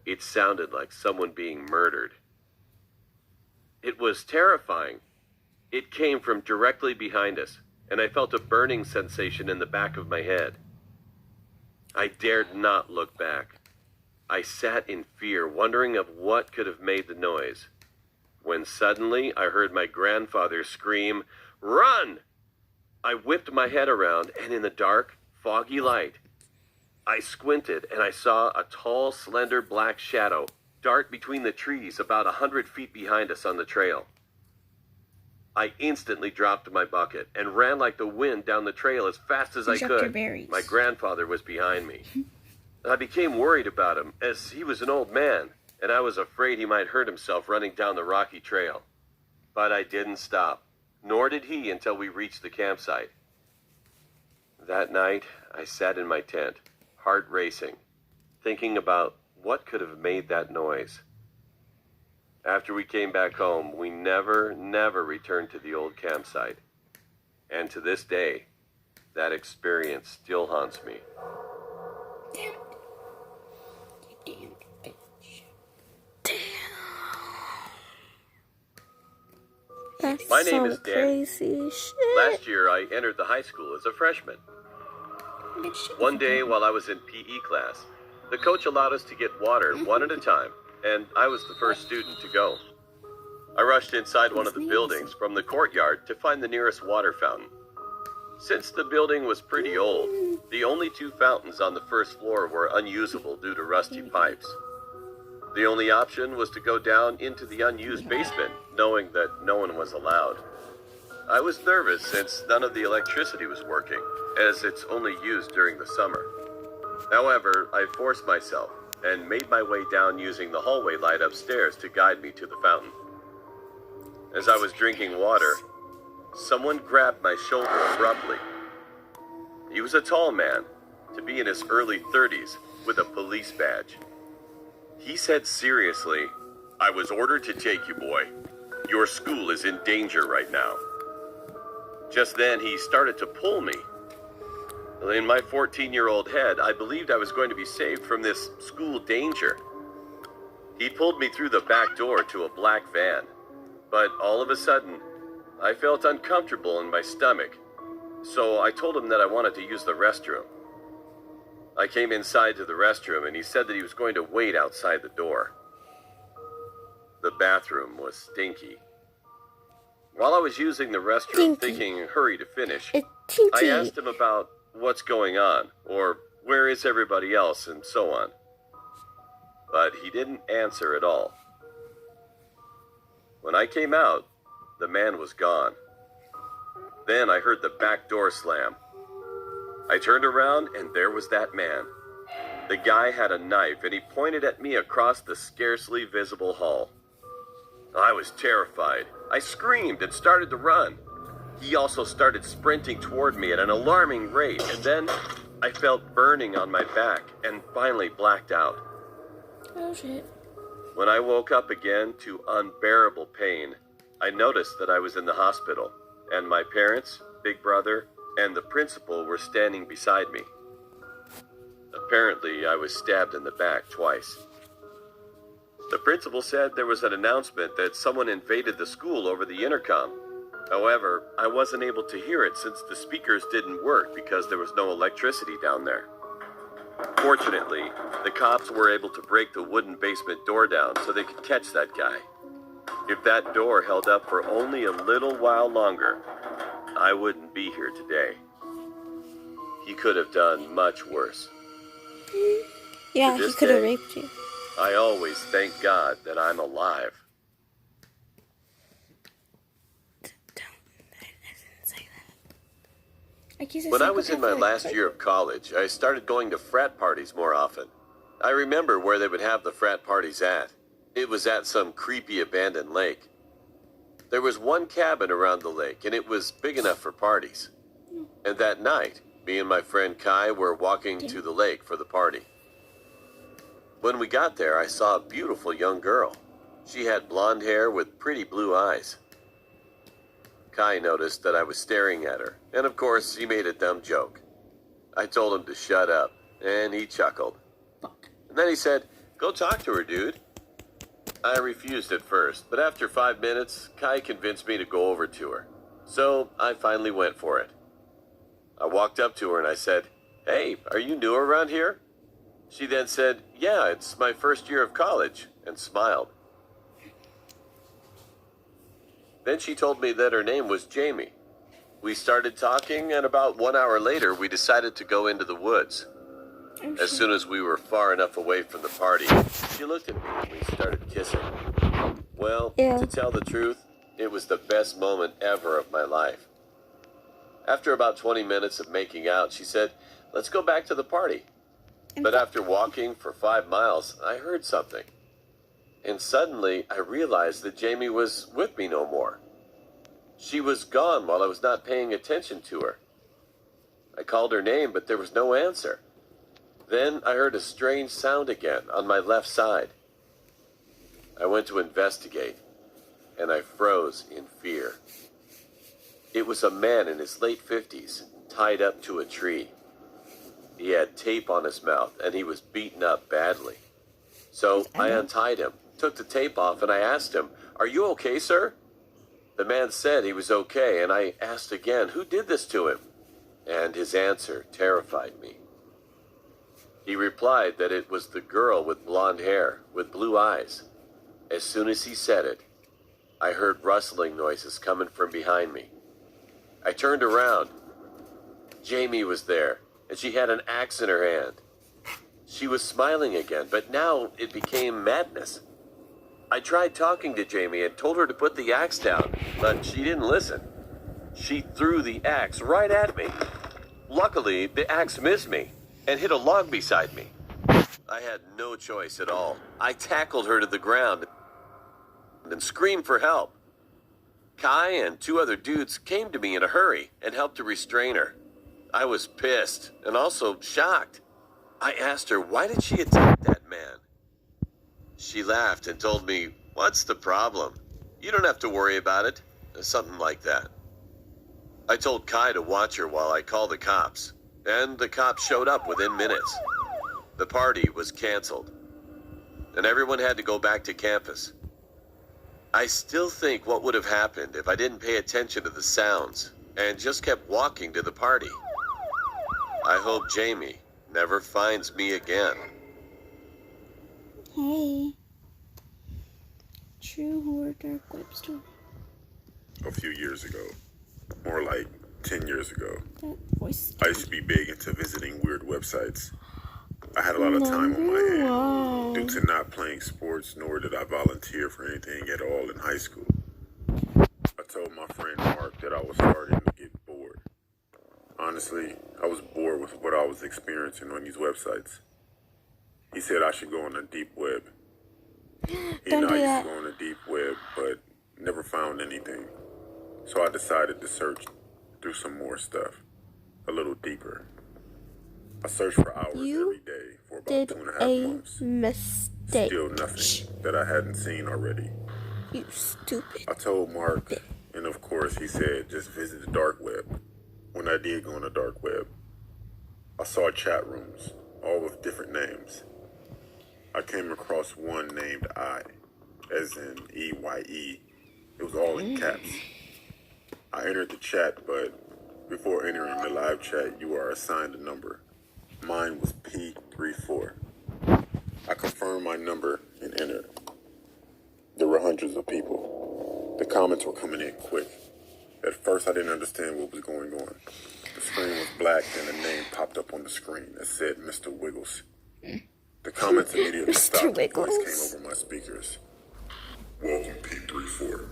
It sounded like someone being murdered. It was terrifying. It came from directly behind us, and I felt a burning sensation in the back of my head. I dared not look back. I sat in fear, wondering of what could have made the noise, when suddenly I heard my grandfather scream, "Run!" I whipped my head around, and in the dark, foggy light, I squinted and I saw a tall, slender black shadow dart between the trees about 100 feet behind us on the trail. I instantly dropped my bucket and ran like the wind down the trail as fast as I could. My grandfather was behind me. I became worried about him, as he was an old man, and I was afraid he might hurt himself running down the rocky trail. But I didn't stop, nor did he until we reached the campsite. That night, I sat in my tent, heart racing, thinking about what could have made that noise. After we came back home, we never returned to the old campsite. And to this day, that experience still haunts me. Damn it. You damn bitch. Damn. That's My name is some Dan. crazy shit. Last year, I entered the high school as a freshman. One day, while I was in PE class, the coach allowed us to get water one at a time, and I was the first student to go. I rushed inside one of the buildings from the courtyard to find the nearest water fountain. Since the building was pretty old, the only 2 fountains on the first floor were unusable due to rusty pipes. The only option was to go down into the unused basement, knowing that no one was allowed. I was nervous since none of the electricity was working, as it's only used during the summer. However, I forced myself and made my way down using the hallway light upstairs to guide me to the fountain. As I was drinking water, someone grabbed my shoulder abruptly. He was a tall man, to be in his early 30s, with a police badge. He said seriously, "I was ordered to take you, boy. Your school is in danger right now." Just then, he started to pull me. In my 14-year-old head, I believed I was going to be saved from this school danger. He pulled me through the back door to a black van, but all of a sudden, I felt uncomfortable in my stomach, so I told him that I wanted to use the restroom. I came inside to the restroom, and he said that he was going to wait outside the door. The bathroom was stinky. While I was using the restroom, thinking hurry to finish, I asked him about what's going on, or where is everybody else, and so on. But he didn't answer at all. When I came out, the man was gone. Then I heard the back door slam. I turned around, and there was that man. The guy had a knife, and he pointed at me across the scarcely visible hall. I was terrified. I screamed and started to run. He also started sprinting toward me at an alarming rate, and then I felt burning on my back and finally blacked out. Oh shit. When I woke up again to unbearable pain, I noticed that I was in the hospital, and my parents, big brother, and the principal were standing beside me. Apparently, I was stabbed in the back twice. The principal said there was an announcement that someone invaded the school over the intercom. However, I wasn't able to hear it since the speakers didn't work because there was no electricity down there. Fortunately, the cops were able to break the wooden basement door down so they could catch that guy. If that door held up for only a little while longer, I wouldn't be here today. He could have done much worse. Yeah, he could have raped you. I always thank God that I'm alive. When I was in my last year of college, I started going to frat parties more often. I remember where they would have the frat parties at. It was at some creepy abandoned lake. There was one cabin around the lake, and it was big enough for parties. And that night, me and my friend Kai were walking to the lake for the party. When we got there, I saw a beautiful young girl. She had blonde hair with pretty blue eyes. Kai noticed that I was staring at her, and of course, he made a dumb joke. I told him to shut up, and he chuckled. And then he said, "Go talk to her, dude." I refused at first, but after 5 minutes, Kai convinced me to go over to her. So I finally went for it. I walked up to her and I said, "Hey, are you new around here?" She then said, "Yeah, it's my first year of college," and smiled. Then she told me that her name was Jamie. We started talking, and about 1 hour later, we decided to go into the woods. As soon as we were far enough away from the party, she looked at me and we started kissing. Well, to tell the truth, it was the best moment ever of my life. After about 20 minutes of making out, she said, "Let's go back to the party." But after walking for 5 miles, I heard something. And suddenly, I realized that Jamie was with me no more. She was gone while I was not paying attention to her. I called her name, but there was no answer. Then I heard a strange sound again on my left side. I went to investigate, and I froze in fear. It was a man in his late 50s, tied up to a tree. He had tape on his mouth, and he was beaten up badly. So I untied him, took the tape off, and I asked him, "Are you okay, sir?" The man said he was okay, and I asked again, "Who did this to him?" And his answer terrified me. He replied that it was the girl with blonde hair, with blue eyes. As soon as he said it, I heard rustling noises coming from behind me. I turned around. Jamie was there, and she had an axe in her hand. She was smiling again, but now it became madness. I tried talking to Jamie and told her to put the axe down, but she didn't listen. She threw the axe right at me. Luckily, the axe missed me and hit a log beside me. I had no choice at all. I tackled her to the ground and screamed for help. Kai and 2 other dudes came to me in a hurry and helped to restrain her. I was pissed and also shocked. I asked her, why did she attack that man? She laughed and told me, "What's the problem? You don't have to worry about it." Something like that. I told Kai to watch her while I called the cops, and the cops showed up within minutes. The party was canceled, and everyone had to go back to campus. I still think what would have happened if I didn't pay attention to the sounds and just kept walking to the party. I hope Jamie never finds me again. Hey. True horror dark web story. A few years ago, more like 10 years ago, That voice. I used to be big into visiting weird websites. I had a lot of time on my hands due to not playing sports, nor did I volunteer for anything at all in high school. I told my friend Mark that I was starting to get bored. Honestly, I was bored with what I was experiencing on these websites. He said I should go on the deep web. He and I used to go on the deep web, but never found anything. So I decided to search through some more stuff, a little deeper. I searched for hours every day for about 2.5 months. Mistake. Still nothing that I hadn't seen already. You stupid. I told Mark, and of course he said just visit the dark web. When I did go on the dark web, I saw chat rooms, all with different names. I came across one named I, as in EYE. It was all in caps. I entered the chat, but before entering the live chat, you are assigned a number. Mine was P34. I confirmed my number and entered. There were hundreds of people. The comments were coming in quick. At first, I didn't understand what was going on. The screen was black, and a name popped up on the screen that said Mr. Wiggles. The comments immediately stopped. The voice came over my speakers. "Welcome, P34.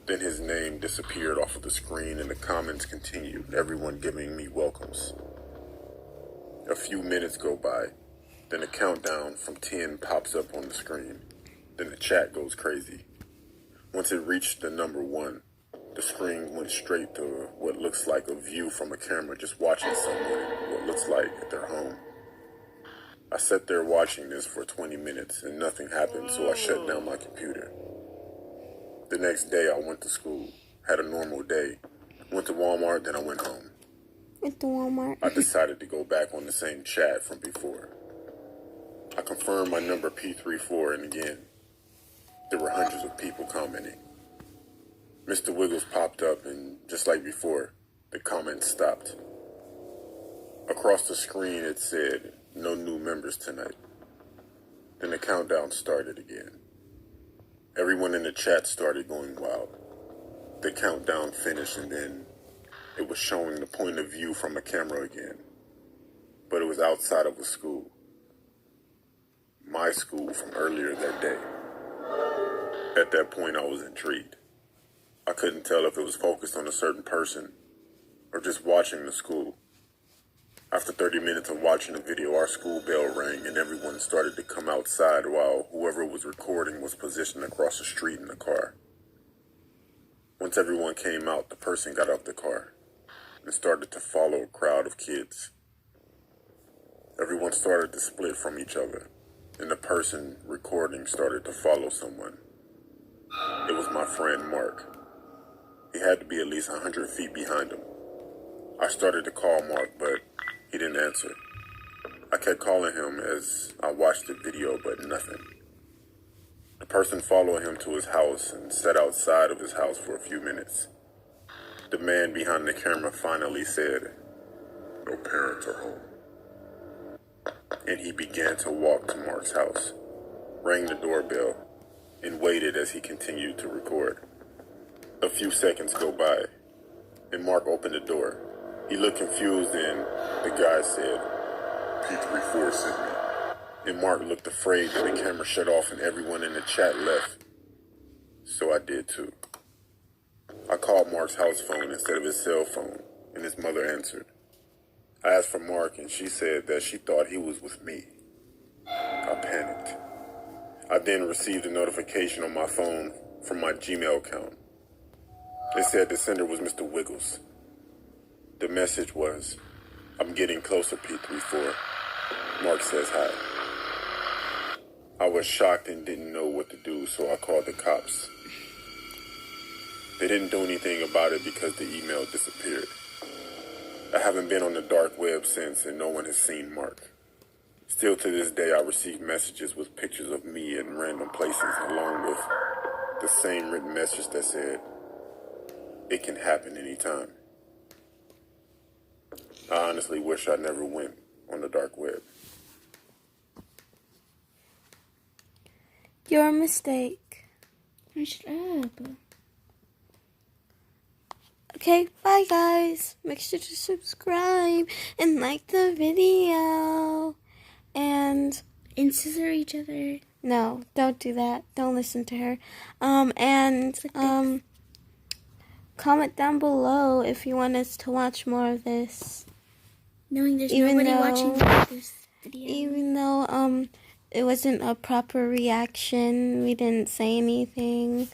Then his name disappeared off of the screen, and the comments continued, everyone giving me welcomes. A few minutes go by, then a countdown from 10 pops up on the screen. Then the chat goes crazy. Once it reached the number 1, the screen went straight to what looks like a view from a camera just watching someone in what looks like their home. I sat there watching this for 20 minutes and nothing happened, so I shut down my computer. The next day I went to school, had a normal day, went to Walmart, then I went home. At the Walmart. I decided to go back on the same chat from before. I confirmed my number P34, and again, there were hundreds of people commenting. Mr. Wiggles popped up, and just like before, the comments stopped. Across the screen it said, "No new members tonight." Then the countdown started again. Everyone in the chat started going wild. The countdown finished, and then It was showing the point of view from a camera again, but it was outside of a school. My school from earlier that day. At that point, I was intrigued. I couldn't tell if it was focused on a certain person or just watching the school. After 30 minutes of watching the video, our school bell rang and everyone started to come outside while whoever was recording was positioned across the street in the car. Once everyone came out, the person got out the car and started to follow a crowd of kids. Everyone started to split from each other, and the person recording started to follow someone. It was my friend Mark. He had to be at least 100 feet behind him. I started to call Mark, but he didn't answer. I kept calling him as I watched the video, but nothing. The person followed him to his house and sat outside of his house for a few minutes. The man behind the camera finally said, "No parents are home." And he began to walk to Mark's house, rang the doorbell, and waited as he continued to record. A few seconds go by, and Mark opened the door. He looked confused, and the guy said, "P34 sent me." And Mark looked afraid that the camera shut off and everyone in the chat left. So I did too. I called Mark's house phone instead of his cell phone, and his mother answered. I asked for Mark, and she said that she thought he was with me. I panicked. I then received a notification on my phone from my Gmail account. It said the sender was Mr. Wiggles. The message was, "I'm getting closer, P34. Mark says hi." I was shocked and didn't know what to do, so I called the cops. They didn't do anything about it because the email disappeared. I haven't been on the dark web since, and no one has seen Mark. Still to this day, I receive messages with pictures of me in random places, along with the same written message that said, "It can happen anytime." I honestly wish I never went on the dark web. Your mistake. Shut up. Okay, bye guys. Make sure to subscribe and like the video. And scissor each other. No, don't do that. Don't listen to her. Comment down below if you want us to watch more of this. Knowing there's nobody watching this video. Even though it wasn't a proper reaction, we didn't say anything.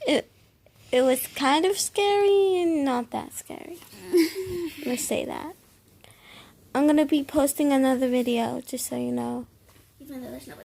It was kind of scary and not that scary. Let's say that. I'm gonna be posting another video, just so you know. Even though there's nobody.